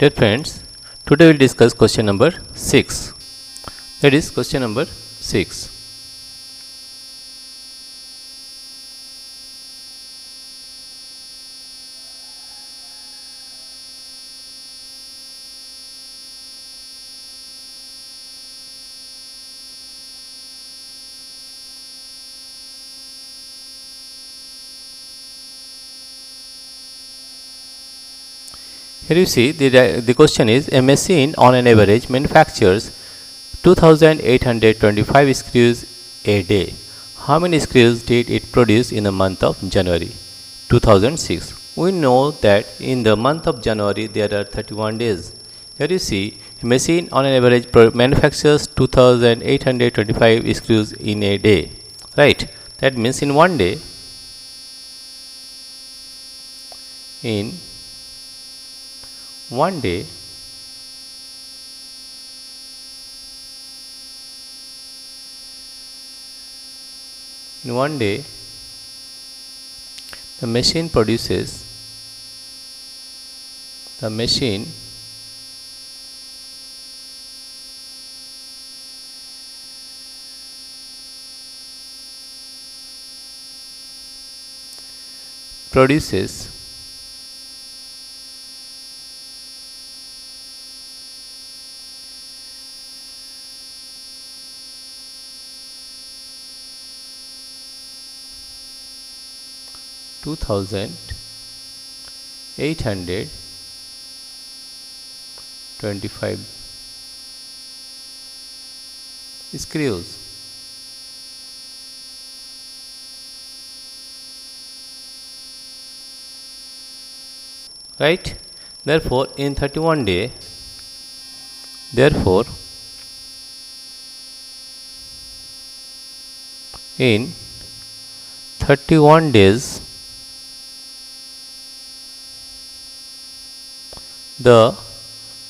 Dear friends, today we will discuss question number 6. That is question number 6. Here you see the question is, a machine on an average manufactures 2825 screws a day. How many screws did it produce in the month of January 2006? We know that in the month of January there are 31 days. Here you see, a machine on an average manufactures 2825 screws in a day. Right? That means in one day, in one day, the machine produces 2825 screws. Right? Therefore, in 31 day, in 31 days, the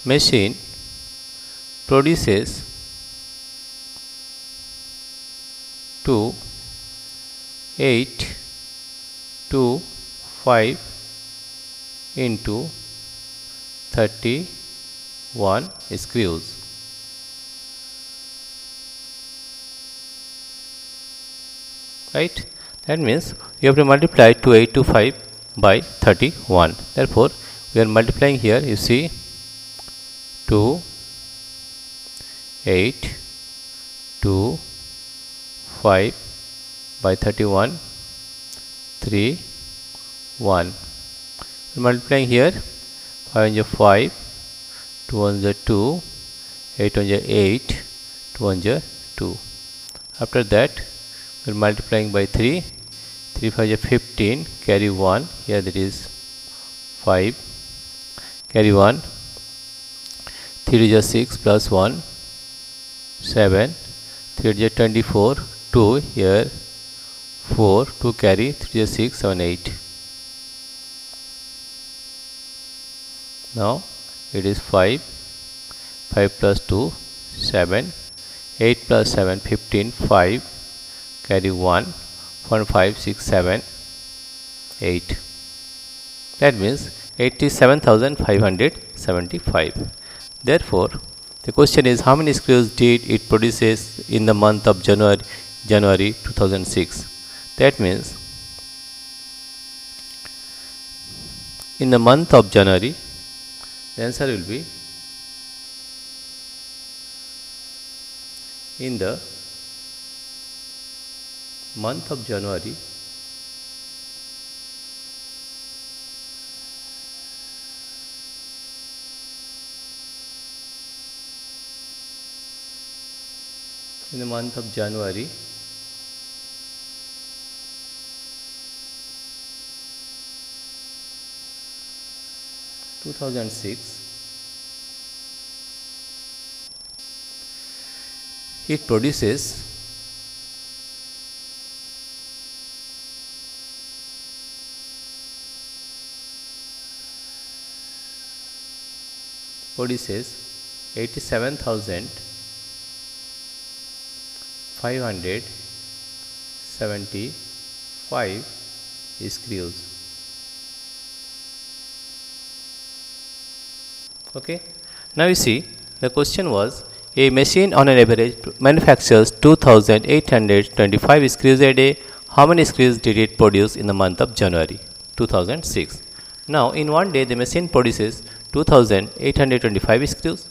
machine produces 2825 into 31 screws. Right? That means you have to multiply 2825 by 31. Therefore, we are multiplying here. You see, 2825 by 31, 3, 1. We are multiplying here. 5 1 5, 2 1 2, 8 1 8, 2 1 2. After that, we are multiplying by 3. 3 5 15, carry 1. Here that is 5, carry 1. 3 is 6 plus 1, 7. 3 is 24, 2. Here 4, 2 carry, 3 is 6, 7, 8. Now it is 5, 5 plus 2, 7. 8 plus 7, 15, 5. Carry 1, 1, 5, 6, 7, 8. That means 87,575. Therefore, the question is, how many screws did it produces in the month of January 2006? That means in the month of January, the answer will be in the month of January, in the month of January, two 2006, it produces 87,575 screws. Okay. Now you see the question was a machine on an average manufactures 2825 screws a day. How many screws did it produce in the month of January 2006? Now in one day the machine produces 2825 screws,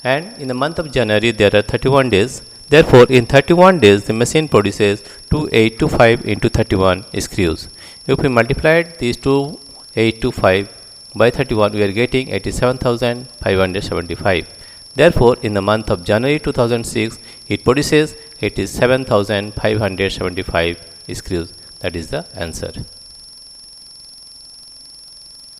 and in the month of January there are 31 days. Therefore in 31 days the machine produces 2825 into 31 screws. If we multiplied these 2825 by 31, we are getting 87,575. Therefore, in the month of January 2006, it produces 87,575 screws. That is the answer.